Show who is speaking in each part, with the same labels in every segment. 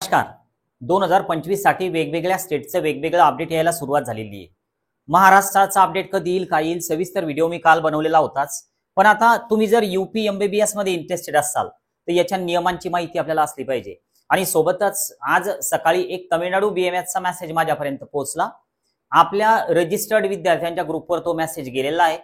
Speaker 1: नमस्कार. 2025 साठी वेगवेगळ्या स्टेटचे वेगवेगळं अपडेट यायला सुरुवात झालेली आहे. महाराष्ट्राचा अपडेट कधी येईल काय येईल सविस्तर व्हिडिओ मी काल बनवलेला होताच. पण आता तुम्ही जर यूपी एमबीबीएस मध्ये इंटरेस्टेड असाल तर याच्या नियमांची माहिती आपल्याला असली पाहिजे. आणि सोबतच आज सकाळी एक तामिळनाडू बीएमएसचा मेसेज माझ्यापर्यंत पोहोचला. आपल्या रजिस्टर्ड विद्यार्थ्यांच्या ग्रुपवर तो मेसेज गेलेला आहे.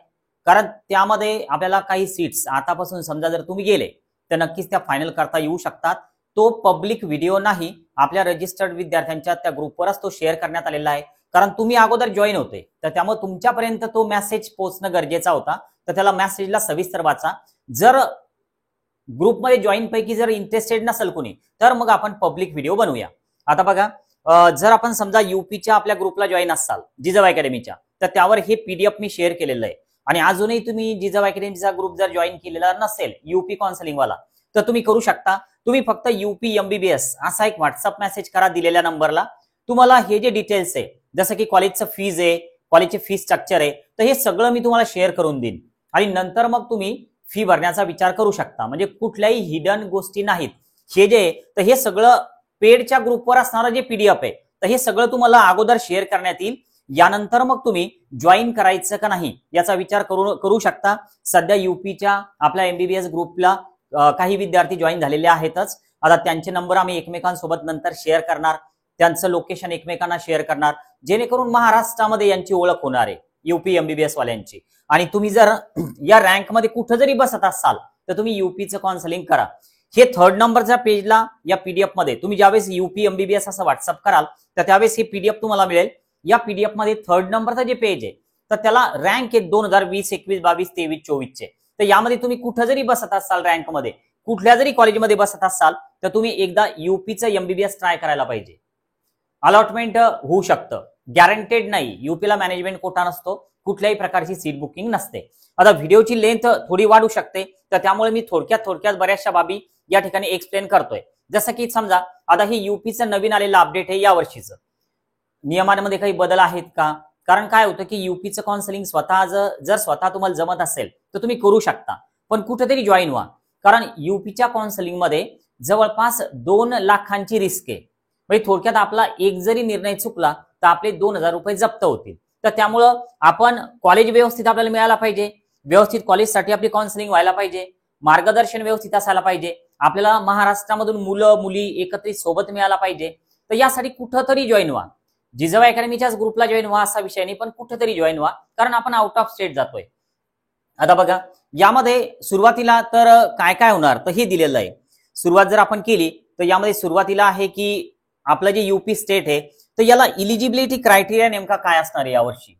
Speaker 1: कारण त्यामध्ये आपल्याला काही सीट्स आतापासून समजा जर तुम्ही गेले तर नक्कीच त्या फायनल करता येऊ शकतात. तो पब्लिक व्हिडिओ नाही, आपल्या रजिस्टर्ड विद्यार्थ्यांच्या त्या ग्रुपवरच तो शेअर करण्यात आलेला आहे. कारण तुम्ही अगोदर जॉईन होते तर त्यामुळे तुमच्यापर्यंत तो मेसेज पोहोचणं गरजेचा होता. तर त्याला मेसेजला सविस्तर वाचा. जर ग्रुपमध्ये जॉईन पैकी जर इंटरेस्टेड नसेल कोणी तर मग आपण पब्लिक व्हिडिओ बनवूया. आता बघा, जर आपण समजा यूपीच्या आपल्या ग्रुपला जॉईन असाल जिजाऊ अकॅडमीच्या, तर त्यावर हे पीडीएफ मी शेअर केलेलं आहे. आणि अजूनही तुम्ही जिजाऊ अकॅडमीचा ग्रुप जर जॉईन केलेला नसेल यूपी काउन्सिलिंग वाला तर तुम्ही करू शकता. तुम्ही फक्त यूपी एमबीबीएस असा एक व्हॉट्सअप मेसेज करा दिलेल्या नंबरला. तुम्हाला हे जे डिटेल्स आहे जसं की कॉलेजचं फीज आहे, कॉलेजचे फीस स्ट्रक्चर आहे, तर हे सगळं मी तुम्हाला शेअर करून देईन. आणि नंतर मग तुम्ही फी भरण्याचा विचार करू शकता. म्हणजे कुठल्याही हिडन गोष्टी नाहीत. हे जे तर हे सगळं पेडच्या ग्रुपवर असणारं जे पीडीएफ आहे तर हे सगळं तुम्हाला अगोदर शेअर करण्यात येईल. यानंतर मग तुम्ही जॉईन करायचं का नाही याचा विचार करू शकता. सध्या यूपीच्या आपल्या एमबीबीएस ग्रुपला काही विद्यार्थी जॉईन झालेले आहेतच. आता त्यांचे नंबर आम्ही एकमेकांसोबत नंतर शेअर करणार, त्यांचं लोकेशन एकमेकांना शेअर करणार, जेणेकरून महाराष्ट्रामध्ये यांची ओळख होणार आहे यूपी एमबीबीएस वाल्यांची. आणि तुम्ही जर या रँकमध्ये कुठं जरी बसत असाल तर तुम्ही यूपीचं काउन्सिलिंग करा. हे 3rd नंबरच्या पेजला या पीडीएफ मध्ये तुम्ही ज्यावेळेस यूपी एमबीबीएस असं व्हॉट्सअप कराल तर त्यावेळेस हे पीडीएफ तुम्हाला मिळेल. या पीडीएफ मध्ये 3rd नंबरचा जे पेज आहे तर त्याला रँक आहे 2020, 21, 22, 23, 24 चे. तर यामध्ये तुम्ही कुठं जरी बसत असाल रँकमध्ये, कुठल्या जरी कॉलेजमध्ये बसत असाल तर तुम्ही एकदा यूपीचं एमबीबीएस ट्राय करायला पाहिजे. अलॉटमेंट होऊ शकतं, गॅरंटेड नाही. यूपीला मॅनेजमेंट कोटा नसतो, कुठल्याही प्रकारची सीट बुकिंग नसते. आता व्हिडिओची लेंथ थोडी वाढू शकते तर त्यामुळे मी थोडक्यात बऱ्याचशा बाबी या ठिकाणी एक्सप्लेन करतोय. जसं की समजा आता हे यूपीचं नवीन आलेलं अपडेट आहे या वर्षीचं. नियमांमध्ये काही बदल आहेत का? कारण काय होतं की यूपीचं काउन्सिलिंग जर स्वतः तुम्हाला जमत असेल तर तुम्ही करू शकता, पण कुठेतरी जॉईन व्हा. कारण यूपीच्या काउन्सिलिंग मध्ये जवळपास 2 लाखांची रिस्क आहे. म्हणजे थोडक्यात आपला एक जरी निर्णय चुकला तर आपले 2000 रुपये जप्त होतील. तर त्यामुळं आपण कॉलेज व्यवस्थित आपल्याला मिळायला पाहिजे, व्यवस्थित कॉलेजसाठी आपली काउन्सिलिंग व्हायला पाहिजे, मार्गदर्शन व्यवस्थित असायला पाहिजे, आपल्याला महाराष्ट्रामधून मुलं मुली एकत्रित सोबत मिळायला पाहिजे. तर यासाठी कुठंतरी जॉईन व्हा. जिजाऊ अकॅडमीच्याच ग्रुपला जॉईन व्हा असा विषय नाही, पण कुठेतरी जॉईन व्हा, कारण आपण आउट ऑफ स्टेट जातोय. आता बघा, यामध्ये सुरुवातीला तर काय काय होणार तर हे दिलेलं आहे. सुरुवात जर आपण केली तर यामध्ये सुरुवातीला आहे की आपलं जे यूपी स्टेट आहे तर याला इलिजिबिलिटी क्रायटेरिया नेमका काय असणार आहे यावर्षी.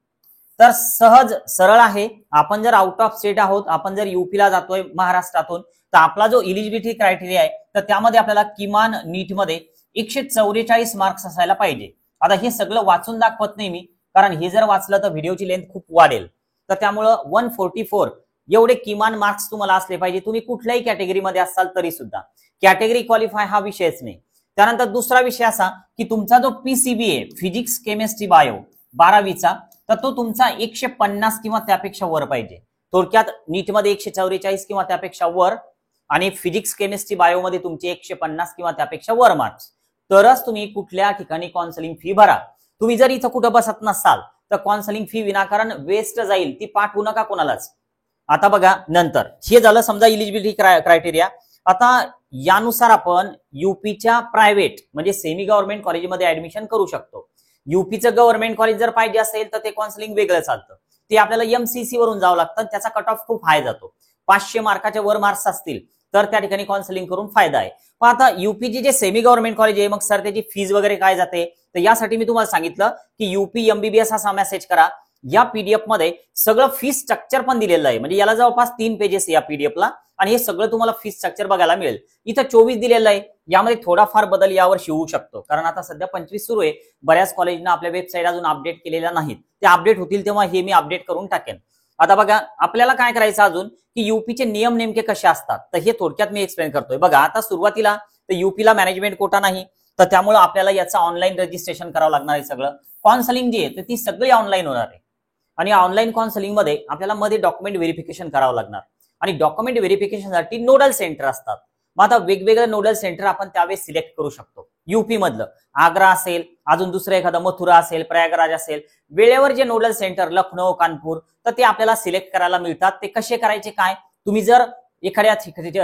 Speaker 1: तर सहज सरळ आहे. आपण जर आउट ऑफ स्टेट आहोत, आपण जर यूपीला जातोय महाराष्ट्रातून, तर आपला जो इलिजिबिलिटी क्रायटेरिया आहे तर त्यामध्ये आपल्याला किमान नीटमध्ये 144 मार्क्स असायला पाहिजे. आता हे सगळं वाचून दाखवत नाही मी, कारण हे जर वाचलं तर व्हिडिओची लेंथ खूप वाढेल. तर त्यामुळं 144 एवढे किमान मार्क्स तुम्हाला असले पाहिजे. तुम्ही कुठल्याही कॅटेगरीमध्ये असाल तरी सुद्धा. कॅटेगरी क्वालिफाय हा विषयच नाही. त्यानंतर दुसरा विषय असा की तुमचा जो पीसीबी आहे फिजिक्स केमिस्ट्री बायो 12वीचा तर तो तुमचा 150 किंवा त्यापेक्षा वर पाहिजे. थोडक्यात नीटमध्ये 144 किंवा त्यापेक्षा वर आणि फिजिक्स केमिस्ट्री बायो मध्ये तुमचे 150 किंवा त्यापेक्षा वर मार्क्स, तरच तुम्ही कुठल्या ठिकाणी काउन्सिलिंग फी भरा. तुम्ही जर इथं कुठं बसत नसाल तर काउन्सिलिंग फी विनाकारण वेस्ट जाईल, ती पाठवू नका कोणालाच. आता बघा, नंतर हे झालं समजा इलिजिबिलिटी क्रायटेरिया. आता यानुसार आपण यूपीच्या प्रायव्हेट म्हणजे सेमी गव्हर्नमेंट कॉलेजमध्ये ऍडमिशन करू शकतो. यूपीचं गव्हर्नमेंट कॉलेज जर पाहिजे असेल तर ते काउन्सिलिंग वेगळं चालतं. ते आपल्याला एमसीसी वरून जावं लागतं, त्याचा कट ऑफ खूप हाय जातो. 500 मार्काच्या वर मार्क्स असतील तर त्या ठिकाणी काउन्सिलिंग करून फायदा आहे. पण आता यूपीचे जे सेमी गव्हर्नमेंट कॉलेज आहे मग सर त्याची फीज वगैरे काय जाते, तर यासाठी मी तुम्हाला सांगितलं की यूपी एमबीबीएस असा मेसेज करा. या पीडीएफ मध्ये सगळं फीस स्ट्रक्चर पण दिलेलं आहे. म्हणजे याला जवळपास 3 पेजेस या पीडीएफला आणि हे सगळं तुम्हाला फीस स्ट्रक्चर बघायला मिळेल. इथं 24 दिलेलं आहे. यामध्ये थोडाफार बदल यावर्षी होऊ शकतो, कारण आता सध्या 25 सुरू आहे. बऱ्याच कॉलेजना आपल्या वेबसाईट अजून अपडेट केलेल्या नाहीत. ते अपडेट होतील तेव्हा हे मी अपडेट करून टाकेन. आता बघा, आपल्याला काय करायचं अजून की यूपीचे नियम नेमके कसे असतात तर हे थोडक्यात मी एक्सप्लेन करतोय. बघा, आता सुरुवातीला तर यूपीला मॅनेजमेंट कोटा नाही, तर त्यामुळे आपल्याला याचं ऑनलाईन रजिस्ट्रेशन करावं लागणार आहे. सगळं काउन्सिलिंग जी आहे तर ती सगळी ऑनलाईन होणार आहे. आणि ऑनलाईन काउन्सिलिंग मध्ये आपल्याला मध्ये डॉक्युमेंट व्हेरिफिकेशन करावं लागणार. आणि डॉक्युमेंट व्हेरिफिकेशनसाठी नोडल सेंटर असतात. मग आता वेगवेगळे नोडल सेंटर आपण त्यावेळेस सिलेक्ट करू शकतो. युपी मधलं आग्रा असेल, अजून दुसरं एखादं मथुरा असेल, प्रयागराज असेल, वेळेवर जे नोडल सेंटर लखनौ, कानपूर, तर ते आपल्याला सिलेक्ट करायला मिळतात. ते कसे करायचे काय, तुम्ही जर एखाद्या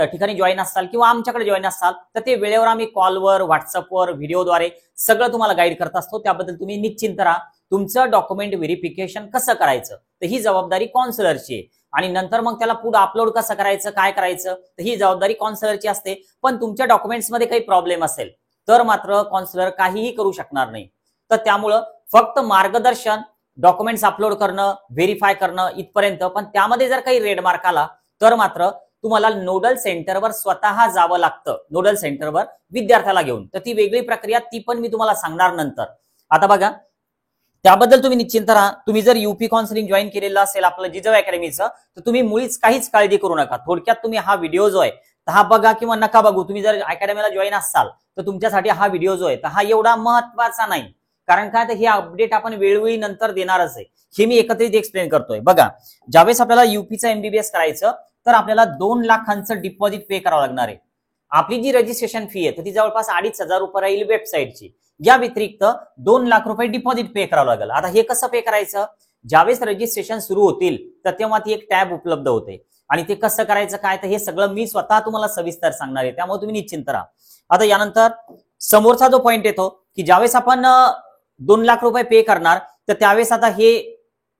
Speaker 1: ठिकाणी जॉईन असाल किंवा आमच्याकडे जॉईन असाल तर ते वेळेवर आम्ही कॉलवर, व्हॉट्सअपवर, व्हिडिओद्वारे सगळं तुम्हाला गाईड करत असतो. त्याबद्दल तुम्ही निश्चिंत राहा. तुमचं डॉक्युमेंट व्हेरिफिकेशन कसं करायचं तर ही जबाबदारी काउन्सिलरची आहे. आणि नंतर मग त्याला पुढे अपलोड कसं करायचं, काय करायचं तर ही जबाबदारी काउन्सिलरची असते. पण तुमच्या डॉक्युमेंट्समध्ये काही प्रॉब्लेम असेल तर मात्र काउन्सिलर काहीही करू शकणार नाही. तर त्यामुळं फक्त मार्गदर्शन, डॉक्युमेंट्स अपलोड करणं, व्हेरीफाय करणं इथपर्यंत. पण त्यामध्ये जर काही रेड मार्क आला तर मात्र तुम्हाला नोडल सेंटरवर स्वतः जावं लागतं, नोडल सेंटरवर विद्यार्थ्याला घेऊन. तर ती वेगळी प्रक्रिया, ती पण मी तुम्हाला सांगणार नंतर. आता बघा, त्याबद्दल तुम्ही निश्चिंत राहा. तुम्ही जर युपी काउन्सिलिंग जॉईन केलेलं असेल आपलं जिजाऊ अकॅडमीचं तर तुम्ही मुळीच काहीच काळजी करू नका. थोडक्यात तुम्ही हा व्हिडिओ जो आहे तर हा बघा किंवा नका बघू. तुम्ही जर अकॅडमीला जॉईन असाल तर तुमच्यासाठी हा व्हिडिओ जो आहे तर हा एवढा महत्वाचा नाही. कारण काय, तर हे अपडेट आपण वेळोवेळी नंतर देणारच आहे. हे मी एकत्रित एक्सप्लेन करतोय. बघा, ज्यावेळेस आपल्याला युपीचं एमबीबीएस करायचं तर आपल्याला 2 लाखांचं डिपॉझिट पे करावं लागणार आहे. आपली जी रजिस्ट्रेशन फी आहे तर ती जवळपास 2,500 रुपये राहील वेबसाईटची. या व्यतिरिक्त 2 लाख रुपये डिपॉझिट पे करावं लागेल. आता हे कसं पे करायचं, ज्यावेळेस रजिस्ट्रेशन सुरू होतील तर तेव्हा ती एक टॅब उपलब्ध होते. आणि ते कसं करायचं काय तर हे सगळं मी स्वतः तुम्हाला सविस्तर सांगणार आहे. त्यामुळे तुम्ही निश्चिंत राहा. आता यानंतर समोरचा जो पॉइंट येतो की ज्यावेळेस आपण 2 लाख रुपये पे करणार तर त्यावेळेस आता हे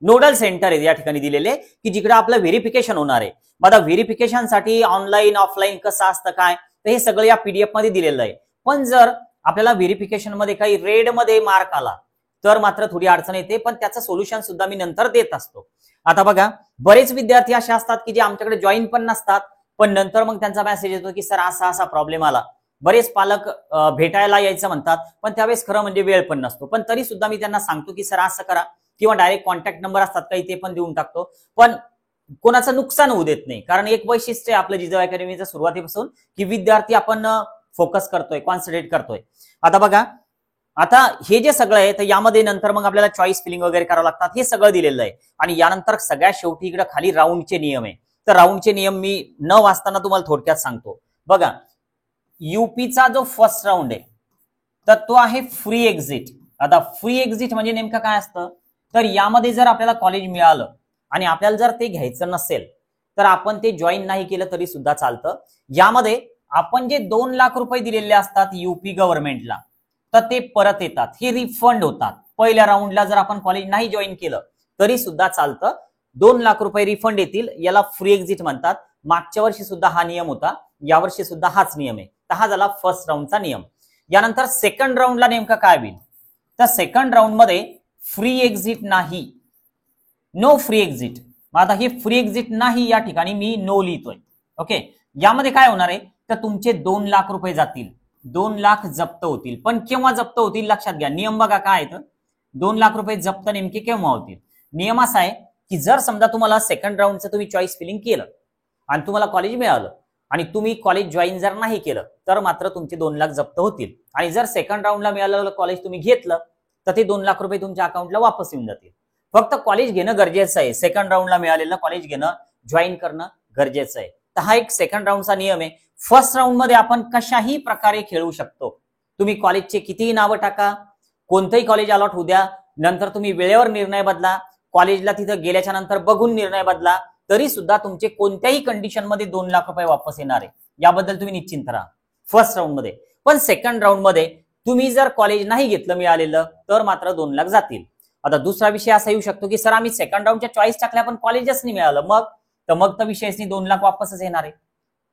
Speaker 1: नोडल सेंटर आहे या ठिकाणी दिलेले की जिकडे आपलं व्हेरिफिकेशन होणार आहे. मग आता व्हेरिफिकेशनसाठी ऑनलाईन ऑफलाईन कसं असतं काय तर हे सगळं या पीडीएफ मध्ये दिलेलं आहे. पण जर आपल्याला व्हेरिफिकेशन मध्ये काही रेड मध्ये मार्क आला तर मात्र थोडी अडचण येते. पण त्याचं सोल्युशन सुद्धा मी नंतर देत असतो. आता बघा, बरेच विद्यार्थी असे असतात की जे आमच्याकडे जॉईन पण नसतात, पण नंतर मग त्यांचा मेसेज येतो की सर असा असा प्रॉब्लेम आला. बरेच पालक भेटायला यायचं म्हणतात पण त्यावेळेस खरं म्हणजे वेळ पण नसतो. पण तरी सुद्धा मी त्यांना सांगतो की सर असं करा, किंवा डायरेक्ट कॉन्टॅक्ट नंबर असतात काही ते पण देऊन टाकतो. पण कोणाचं नुकसान होऊ देत नाही. कारण एक वैशिष्ट्य आहे आपलं जिजाऊ अकॅडमीचं सुरुवातीपासून की विद्यार्थी आपण फोकस करतोय, कॉन्सन्ट्रेट करतोय. आता बघा, आता हे जे सगळं आहे तर यामध्ये नंतर मग आपल्याला चॉईस फिलिंग वगैरे करावं लागतात. हे सगळं दिलेलं आहे. आणि यानंतर सगळ्यात शेवटी इकडे खाली राऊंडचे नियम आहे. तर राऊंडचे नियम मी न वाचताना तुम्हाला थोडक्यात सांगतो. बघा, युपीचा जो फर्स्ट राऊंड आहे तर तो आहे फ्री एक्झिट. आता फ्री एक्झिट म्हणजे नेमकं काय असतं, तर यामध्ये जर आपल्याला कॉलेज मिळालं आणि आपल्याला जर ते घ्यायचं नसेल तर आपण ते जॉईन नाही केलं तरी सुद्धा चालतं. यामध्ये आपण जे 2 लाख रुपये दिलेले असतात युपी गव्हर्नमेंटला तर ते परत येतात, हे रिफंड होतात. पहिल्या राऊंडला जर आपण कॉलेज नाही जॉईन केलं तरी सुद्धा चालतं. 2 लाख रुपये रिफंड येतील, याला फ्री एक्झिट म्हणतात. मागच्या वर्षी सुद्धा हा नियम होता, यावर्षी सुद्धा हाच नियम आहे. तर हा झाला फर्स्ट राऊंडचा नियम. यानंतर सेकंड राऊंडला नेमकं काय होईल, तर सेकंड राऊंड मध्ये फ्री एक्झिट नाही, नो फ्री एक्झिट. आता हे फ्री एक्झिट नाही या ठिकाणी मी नो लिहितोय. ओके, यामध्ये काय होणार आहे तर तुमचे 2 लाख रुपये जातील, 2 लाख जप्त होतील. पण केव्हा जप्त होतील लक्षात घ्या. नियम बघा काय आहे, 2 लाख रुपये जप्त नेमके केव्हा होतील. नियम असा आहे की जर समजा तुम्हाला सेकंड राऊंडचं तुम्ही चॉईस फिलिंग केलं आणि तुम्हाला कॉलेज मिळालं आणि तुम्ही कॉलेज जॉईन जर नाही केलं तर मात्र तुमचे 2 लाख जप्त होतील. आणि जर सेकंड राऊंडला मिळालेलं कॉलेज तुम्ही घेतलं तर ते 2 लाख रुपये तुमच्या अकाउंटला वापस येऊन जातील. फक्त कॉलेज घेणं गरजेचं आहे. सेकंड राऊंडला मिळालेलं कॉलेज घेणं, जॉईन करणं गरजेचं आहे. तर हा एक सेकंड राऊंडचा नियम आहे. फर्स्ट राऊंड मध्ये आपण कशाही प्रकारे खेळू शकतो. तुम्ही कॉलेजचे कितीही नावं टाका, कोणतंही कॉलेज अलॉट होऊ द्या, नंतर तुम्ही वेळेवर निर्णय बदला, कॉलेजला तिथं गेल्याच्या नंतर बघून निर्णय बदला, तरी सुद्धा तुमचे कोणत्याही कंडिशन मध्ये 2 लाख रुपये वापस येणार आहे. याबद्दल तुम्ही निश्चिंत राहा फर्स्ट राऊंड मध्ये. पण सेकंड राऊंड मध्ये तुम्ही जर कॉलेज नाही घेतलं मिळालेलं तर मात्र 2 लाख जातील. आता दुसरा विषय असा येऊ शकतो की सर आम्ही सेकंड राऊंडच्या चॉईस टाकल्या पण कॉलेजच नाही मिळालं, मग तर विषयच नाही, 2 लाख वापसच येणार आहे.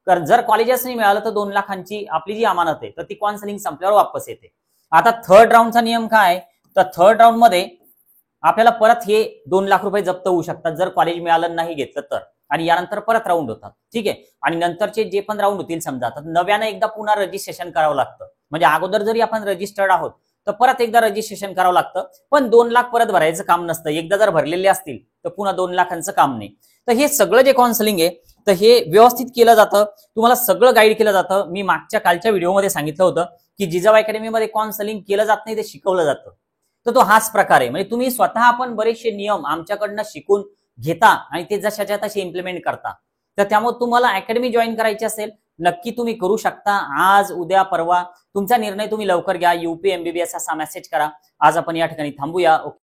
Speaker 1: कारण जर कॉलेजच नाही मिळालं तर 2 लाखांची आपली जी अमानत आहे तर ती काउन्सिलिंग संपल्यावर वापस येते. आता थर्ड राऊंडचा नियम काय, तर थर्ड राऊंड मध्ये आपल्याला परत हे 2 लाख रुपये जप्त होऊ शकतात जर कॉलेज मिळालं नाही घेतलं तर. आणि यानंतर परत राऊंड होतात. ठीक आहे, आणि नंतरचे जे पण राऊंड होतील समजा तर नव्यानं एकदा पुन्हा रजिस्ट्रेशन करावं लागतं. म्हणजे अगोदर जरी आपण रजिस्टर्ड आहोत तर परत एकदा रजिस्ट्रेशन करावं लागतं. पण 2 लाख परत भरायचं काम नसतं. एकदा जर भरलेले असतील तर पुन्हा 2 लाखांचं काम नाही. तर हे सगळं जे काउन्सिलिंग आहे तर हे व्यवस्थित केलं जातं, तुम्हाला सगळं गाईड केलं जातं. मी मागच्या कालच्या व्हिडिओमध्ये सांगितलं होतं की जिजाऊ अकॅडमीमध्ये काउन्सिलिंग केलं जात नाही, ते शिकवलं जातं. तर तो हाच प्रकार आहे. म्हणजे तुम्ही स्वतः आपण बरेचसे नियम आमच्याकडनं शिकून घेता आणि ते जशाच्या तसे इम्प्लिमेंट करता. तर त्यामुळे तुम्हाला अकॅडमी जॉईन करायची असेल नक्की तुम्ही करू शकता. आज उद्या परवा तुमचा निर्णय तुम्ही लवकर घ्या. UP MBBS असा मेसेज करा. आज आपण या ठिकाणी थांबूया.